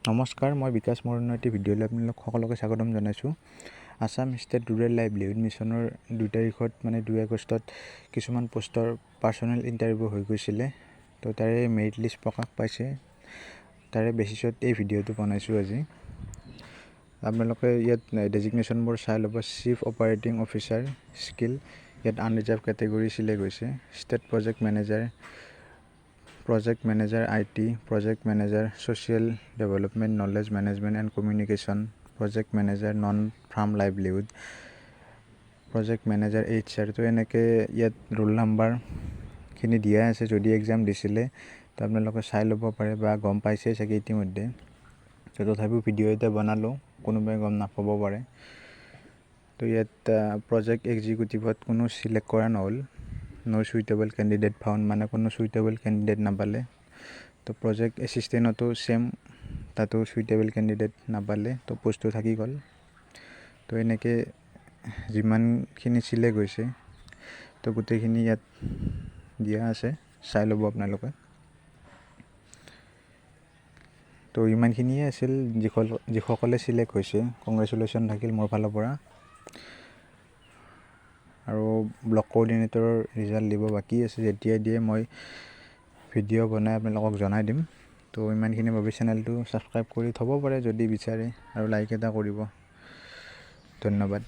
নমস্কাৰ, মই বিকাশ মৰণৰ এটি ভিডিঅ'লৈ আপোনালোক সকলোকে স্বাগতম জনাইছোঁ। আছাম ষ্টেট ৰুৰেল লাইভলিহুড মিছনৰ 2 তাৰিখত 2 আগষ্টত কিছুমান পোষ্টৰ পাৰ্চনেল ইণ্টাৰভিউ হৈ গৈছিলে। তো তাৰে মেৰিট লিষ্ট প্ৰকাশ পাইছে। তাৰে বেচিছত এই ভিডিঅ'টো বনাইছোঁ আজি। আপোনালোকে ইয়াত ডেজিগনেশ্যনবোৰ চাই ল'ব। চিফ অপাৰেটিং অফিচাৰ স্কিল, ইয়াত আনৰিজাৰ্ভ কেটেগৰী চিলেক্ট হৈছে। State project manager IT, project manager social development, knowledge management and communication, project manager non farm livelihood, project manager HR। তো এনেকৈ ইয়াত ৰোল নাম্বাৰখিনি দিয়া আছে। যদি এক্সাম দিছিলে তো আপোনালোকে চাই ল'ব পাৰে বা গম পাইছে চাগে ইতিমধ্যে। তো তথাপিও ভিডিঅ' এটা বনালোঁ, কোনোবাই গম নাপাব পাৰে। তো ইয়াত প্ৰজেক্ট এক্সিকিউটিভত কোনো চিলেক্ট কৰা নহ'ল। নো চুইটেবল কেণ্ডিডেট ফাউণ্ড, কোনো চুইটেবল কেণ্ডিডেট নাপালে। তো প্ৰজেক্ট এছিষ্টেণ্টতো চেম, তাতো চুইটেবল কেণ্ডিডেট নাপালে, তো পোষ্টটো থাকি গ'ল। তো এনেকৈ যিমানখিনি চিলেক্ট হৈছে তো গোটেইখিনি ইয়াত দিয়া আছে, চাই ল'ব আপোনালোকে। তো ইমানখিনিয়ে আছিল। যিসকলে চিলেক্ট হৈছে কংগ্ৰেচুলেশ্যন থাকিল মোৰ ফালৰ পৰা। আৰু ব্লক কোঅৰ্ডিনেটৰৰ ৰিজাল্ট দিব বাকী আছে। যেতিয়াই দিয়ে মই ভিডিঅ' বনাই আপোনালোকক জনাই দিম। তো ইমানখিনিৰ বাবে চেনেলটো ছাবস্ক্ৰাইব কৰি থ'ব পাৰে যদি বিচাৰে, আৰু লাইক এটা কৰিব। ধন্যবাদ।